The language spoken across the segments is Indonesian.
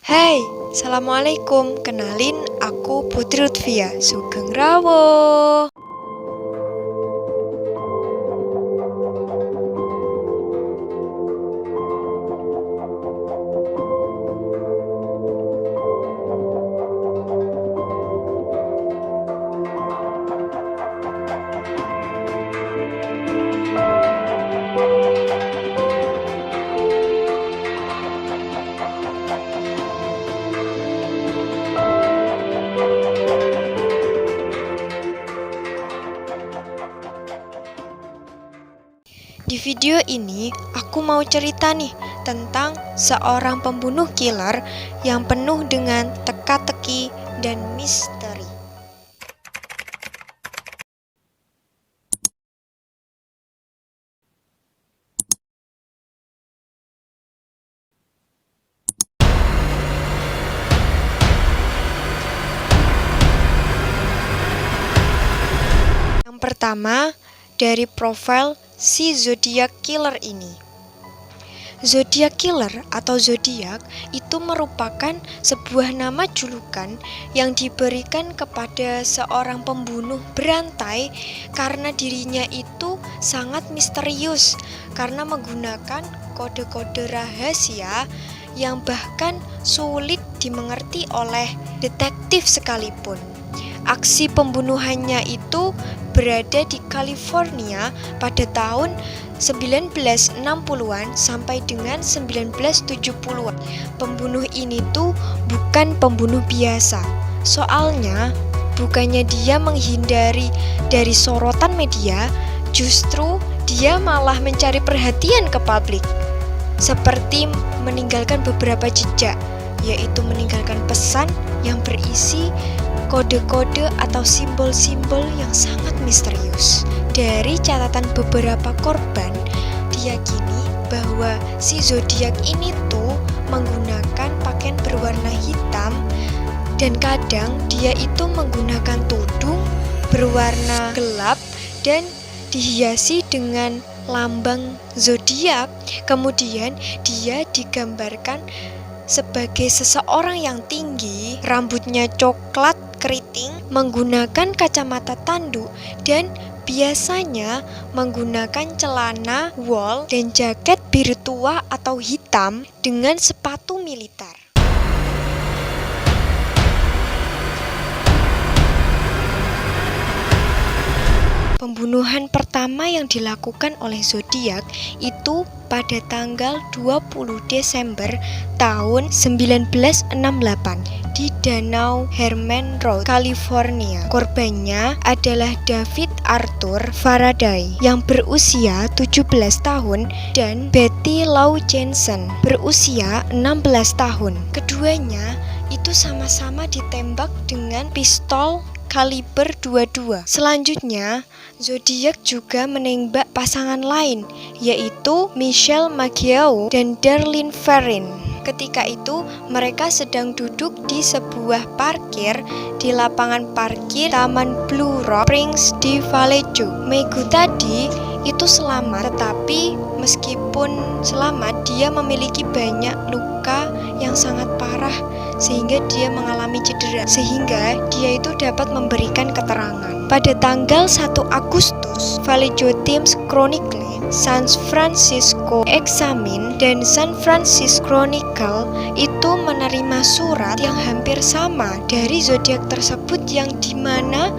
Hai, Assalamualaikum. Kenalin, aku Putri Lutfia Sugeng Rawo. Di video ini, aku mau cerita nih tentang seorang pembunuh killer yang penuh dengan teka-teki dan misteri. Yang pertama, dari profil si Zodiac Killer ini. Zodiac Killer atau Zodiac itu merupakan sebuah nama julukan yang diberikan kepada seorang pembunuh berantai karena dirinya itu sangat misterius karena menggunakan kode-kode rahasia yang bahkan sulit dimengerti oleh detektif sekalipun. Aksi pembunuhannya itu berada di California pada tahun 1960-an sampai dengan 1970-an. Pembunuh ini tuh bukan pembunuh biasa. Soalnya bukannya dia menghindari dari sorotan media, justru dia malah mencari perhatian ke publik. Seperti meninggalkan beberapa jejak, yaitu meninggalkan pesan yang berisi kode-kode atau simbol-simbol yang sangat misterius. Dari catatan beberapa korban, diyakini bahwa si zodiak ini tuh menggunakan pakaian berwarna hitam dan kadang dia itu menggunakan tudung berwarna gelap dan dihiasi dengan lambang zodiak. Kemudian dia digambarkan sebagai seseorang yang tinggi, rambutnya coklat keriting, menggunakan kacamata tanduk, dan biasanya menggunakan celana wol dan jaket biru tua atau hitam dengan sepatu militer. Pembunuhan pertama yang dilakukan oleh Zodiac itu pada tanggal 20 Desember tahun 1968 di Danau Herman Road, California. Korbannya adalah David Arthur Faraday yang berusia 17 tahun dan Betty Lou Jensen berusia 16 tahun. Keduanya itu sama-sama ditembak dengan pistol kaliber 22. Selanjutnya, Zodiac juga menembak pasangan lain, yaitu Michelle Mageau dan Darlene Ferrin. Ketika itu, mereka sedang duduk di sebuah parkir di lapangan parkir Taman Blue Rock Springs di Vallejo. Megu tadi itu selamat, tetapi meskipun selamat, dia memiliki banyak luka yang sangat parah sehingga dia mengalami cedera, sehingga dia itu dapat memberikan keterangan. Pada tanggal 1 Agustus, Vallejo Times Chronicle, San Francisco Examine, dan San Francisco Chronicle itu menerima surat yang hampir sama dari zodiak tersebut yang dimana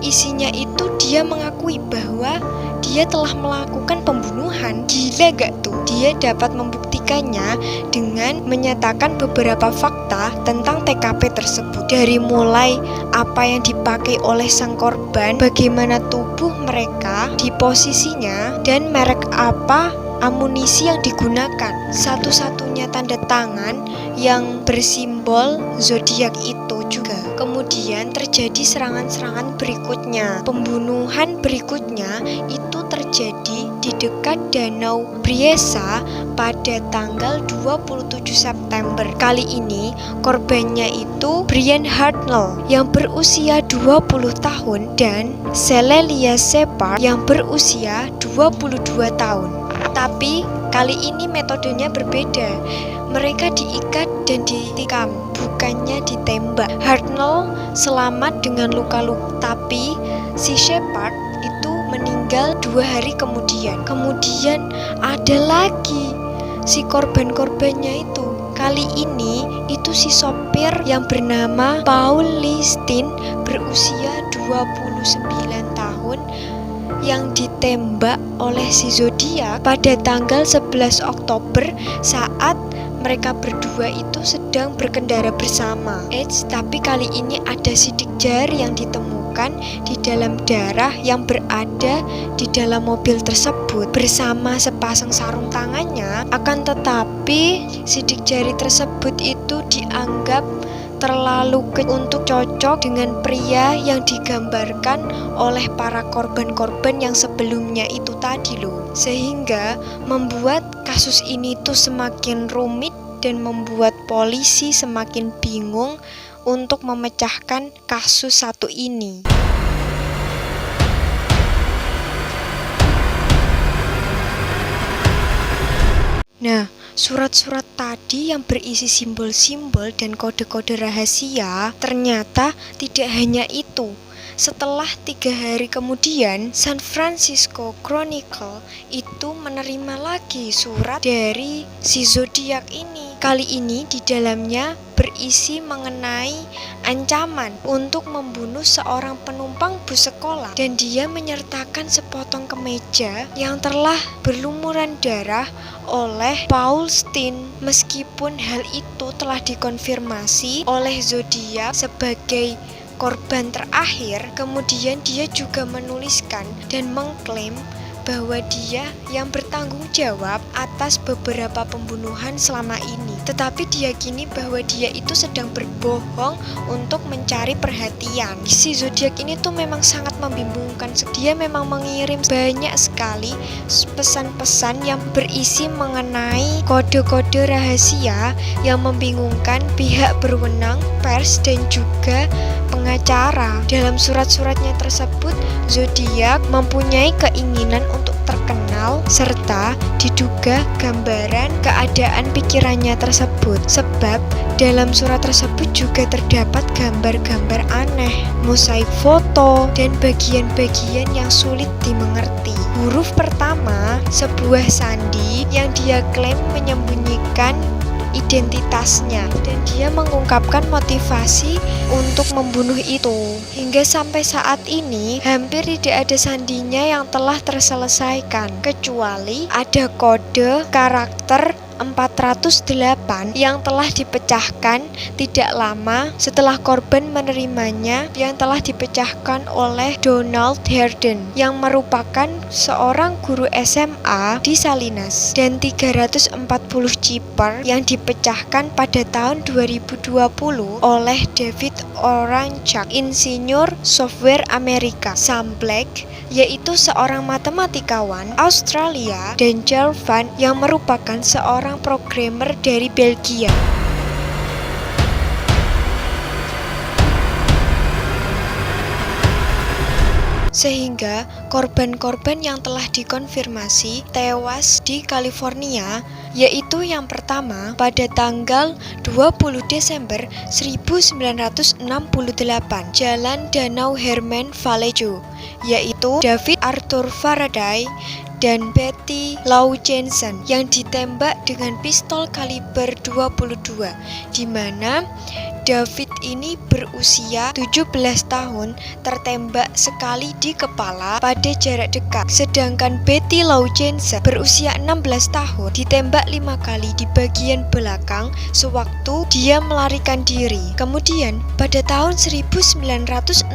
isinya itu dia mengakui bahwa dia telah melakukan pembunuhan. Gila gak tuh? Dia dapat membuktikannya dengan menyatakan beberapa fakta tentang TKP tersebut. Dari mulai apa yang dipakai oleh sang korban, bagaimana tubuh mereka di posisinya, dan merek apa amunisi yang digunakan. Satu-satunya tanda tangan yang bersimbol zodiak itu juga. Kemudian terjadi serangan-serangan berikutnya. Pembunuhan berikutnya itu terjadi di dekat Danau Briesa pada tanggal 27 September. Kali ini korbannya itu Brian Hartnell yang berusia 20 tahun dan Celelia Shepard yang berusia 22 tahun. Tapi kali ini metodenya berbeda. Mereka diikat dan ditikam, bukannya ditembak. Hartnell selamat dengan luka-luka, tapi si Shepard itu meninggal 2 hari kemudian. Kemudian ada lagi si korban-korbannya itu. Kali ini itu si sopir yang bernama Paul Lee Steen berusia 29 tahun yang ditembak oleh si Zodiac pada tanggal 11 Oktober saat mereka berdua itu sedang berkendara bersama. Tapi kali ini ada sidik jari yang ditemukan di dalam darah yang berada di dalam mobil tersebut bersama sepasang sarung tangannya. Akan tetapi sidik jari tersebut itu dianggap terlalu untuk cocok dengan pria yang digambarkan oleh para korban-korban yang sebelumnya itu tadi loh. Sehingga membuat kasus ini tuh semakin rumit dan membuat polisi semakin bingung untuk memecahkan kasus satu ini. Nah, surat-surat tadi yang berisi simbol-simbol dan kode-kode rahasia ternyata tidak hanya itu. Setelah 3 hari kemudian, San Francisco Chronicle itu menerima lagi surat dari si Zodiac ini. Kali ini di dalamnya berisi mengenai ancaman untuk membunuh seorang penumpang bus sekolah, dan dia menyertakan sepotong kemeja yang telah berlumuran darah oleh Paul Steen. Meskipun hal itu telah dikonfirmasi oleh Zodiac sebagai korban terakhir, kemudian dia juga menuliskan dan mengklaim bahwa dia yang bertanggung jawab atas beberapa pembunuhan selama ini. Tetapi diyakini bahwa dia itu sedang berbohong untuk mencari perhatian. Si Zodiac ini tuh memang sangat membingungkan. Dia memang mengirim banyak sekali pesan-pesan yang berisi mengenai kode-kode rahasia yang membingungkan pihak berwenang, pers, dan juga pengacara. Dalam surat-suratnya tersebut, Zodiac mempunyai keinginan untuk terkenal serta diduga gambaran keadaan pikirannya tersebut. Sebab dalam surat tersebut juga terdapat gambar-gambar aneh, mosaik foto, dan bagian-bagian yang sulit dimengerti. Huruf pertama sebuah sandi yang dia klaim menyembunyikan identitasnya, dan dia mengungkapkan motivasi untuk membunuh itu. Hingga sampai saat ini hampir tidak ada sandinya yang telah terselesaikan, kecuali ada kode karakter 408 yang telah dipecahkan tidak lama setelah korban menerimanya, yang telah dipecahkan oleh Donald Herden yang merupakan seorang guru SMA di Salinas, dan 340 chipper yang dipecahkan pada tahun 2020 oleh David Oranchak, insinyur software Amerika. Sam Black, yaitu seorang matematikawan Australia, dan Charles Van yang merupakan seorang programmer dari Belgia. Sehingga korban-korban yang telah dikonfirmasi tewas di California, yaitu yang pertama pada tanggal 20 Desember 1968, Jalan Danau Herman Vallejo, yaitu David Arthur Faraday dan Betty Lou Jensen yang ditembak dengan pistol kaliber 22, di mana David ini berusia 17 tahun, tertembak sekali di kepala pada jarak dekat. Sedangkan Betty Lou Jensen berusia 16 tahun, ditembak 5 kali di bagian belakang sewaktu dia melarikan diri. Kemudian pada tahun 1969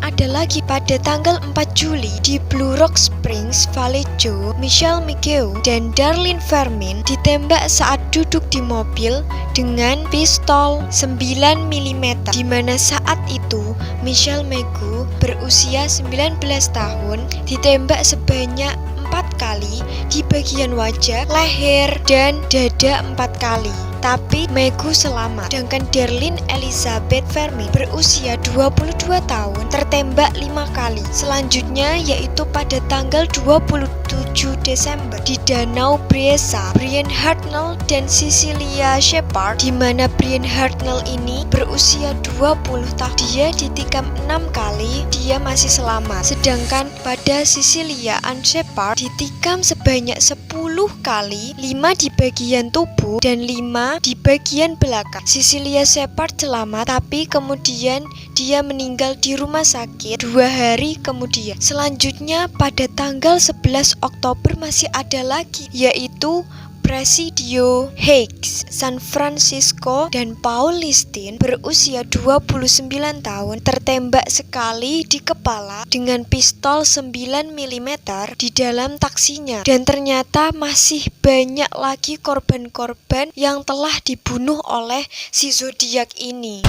ada lagi pada tanggal 4 Juli di Blue Rock Springs, Vallejo, Michelle McGeough dan Darlene Fermin ditembak saat duduk di mobil dengan pistol 9 mm, di mana saat itu Michelle McGeough berusia 19 tahun ditembak sebanyak 4 kali di bagian wajah, leher, dan dada 4 kali. tapi Megu selamat. Sedangkan Darlene Elizabeth Vermin berusia 22 tahun tertembak 5 kali. Selanjutnya yaitu pada tanggal 27 Desember di Danau Briesa, Brian Hartnell dan Cecilia Shepard, di mana Brian Hartnell ini berusia 20 tahun. Dia ditikam 6 kali, dia masih selamat. Sedangkan pada Cecilia Ann Shepard ditikam sebanyak 10 kali, 5 di bagian tubuh dan 5 di bagian belakang. Cecilia Shepard selamat, tapi kemudian dia meninggal di rumah sakit 2 hari kemudian. Selanjutnya pada tanggal 11 Oktober masih ada lagi, yaitu Presidio Hicks, San Francisco, dan Paul Listin berusia 29 tahun tertembak sekali di kepala dengan pistol 9 mm di dalam taksinya. Dan ternyata masih banyak lagi korban-korban yang telah dibunuh oleh si Zodiac ini.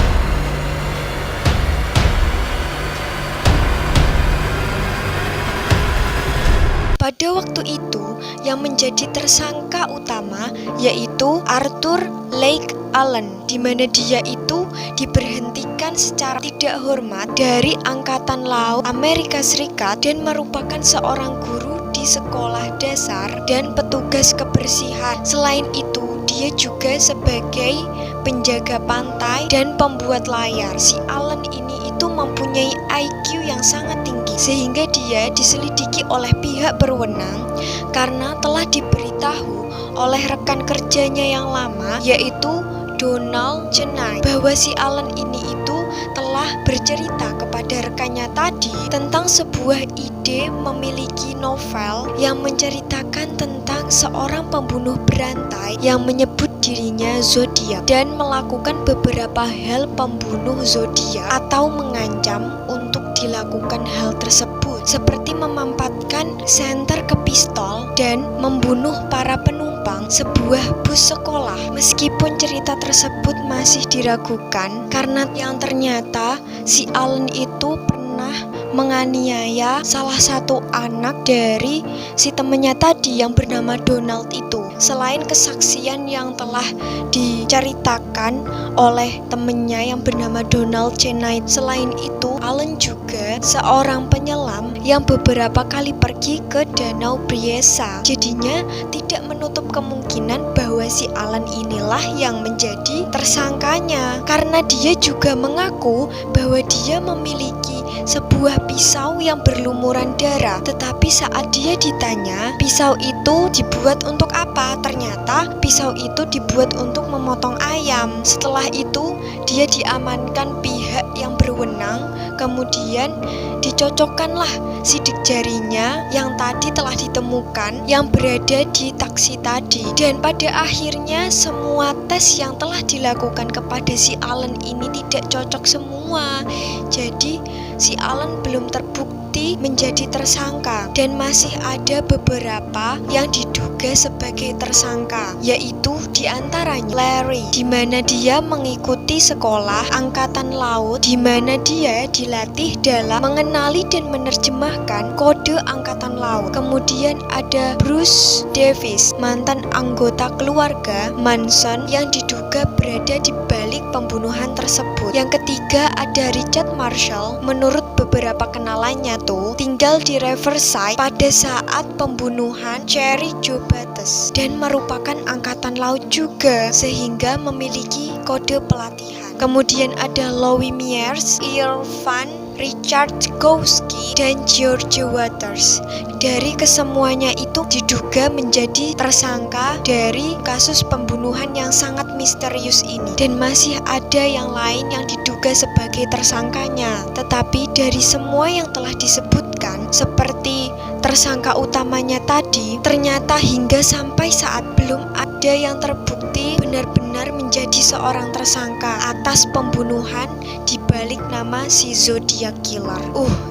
Pada waktu itu, yang menjadi tersangka utama yaitu Arthur Lake Allen, di mana dia itu diberhentikan secara tidak hormat dari Angkatan Laut Amerika Serikat dan merupakan seorang guru di sekolah dasar dan petugas kebersihan. Selain itu, dia juga sebagai penjaga pantai dan pembuat layar. Si Allen ini itu mempunyai IQ yang sangat tinggi, sehingga dia diselidiki oleh pihak berwenang karena telah diberitahu oleh rekan kerjanya yang lama, yaitu Donald Chennai, bahwa si Allen ini itu telah bercerita kepada rekannya tadi tentang sebuah ide memiliki novel yang menceritakan tentang seorang pembunuh berantai yang menyebut dirinya Zodiac dan melakukan beberapa hal pembunuh Zodiac atau mengancam untuk dilakukan hal tersebut, seperti memampatkan senter ke pistol dan membunuh para penumpang sebuah bus sekolah. Meskipun cerita tersebut masih diragukan karena yang ternyata si Allen itu pernah menganiaya salah satu anak dari si temannya tadi yang bernama Donald itu. Selain kesaksian yang telah diceritakan oleh temannya yang bernama Donald Chennai, selain itu Allen juga seorang penyelam yang beberapa kali pergi ke Danau Briesa. Jadinya tidak menutup kemungkinan bahwa si Allen inilah yang menjadi tersangkanya, karena dia juga mengaku bahwa dia memiliki sebuah pisau yang berlumuran darah. Tetapi saat dia ditanya pisau itu dibuat untuk apa, ternyata pisau itu dibuat untuk memotong ayam. Setelah itu dia diamankan pihak yang berwenang, kemudian dicocokkanlah sidik jarinya yang tadi telah ditemukan yang berada di taksi tadi. Dan pada akhirnya semua tes yang telah dilakukan kepada si Allen ini tidak cocok semua. Jadi si Allen belum terbukti menjadi tersangka dan masih ada beberapa yang diduga sebagai tersangka, yaitu diantaranya Larry, di mana dia mengikuti sekolah angkatan laut, di mana dia dilatih dalam mengenali dan menerjemahkan kode angkatan laut. Kemudian ada Bruce Davis, mantan anggota keluarga Manson yang diduga berada di balik pembunuhan tersebut. Yang ketiga ada Richard Marshall, menurut beberapa kenalannya tuh tinggal di Riverside pada saat pembunuhan Cherry Jo Bates dan merupakan angkatan laut juga sehingga memiliki kode pelatihan. Kemudian ada Louis Myers, Irvan, Richard Gowski, dan George Waters. Dari kesemuanya itu diduga menjadi tersangka dari kasus pembunuhan yang sangat misterius ini. Dan masih ada yang lain yang diduga sebagai tersangkanya. Tetapi dari semua yang telah disebutkan, seperti tersangka utamanya tadi, ternyata hingga sampai saat belum ada yang terbukti benar-benar menjadi seorang tersangka atas pembunuhan di balik nama si Zodiac Killer.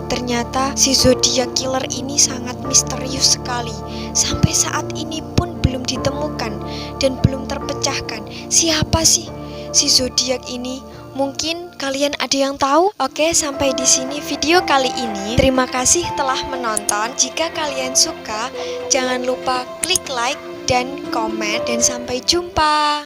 Ternyata si Zodiac Killer ini sangat misterius sekali. Sampai saat ini pun belum ditemukan dan belum terpecahkan siapa sih si Zodiac ini. Mungkin kalian ada yang tahu? Oke, sampai di sini video kali ini. Terima kasih telah menonton. Jika kalian suka, jangan lupa klik like dan komen, dan sampai jumpa.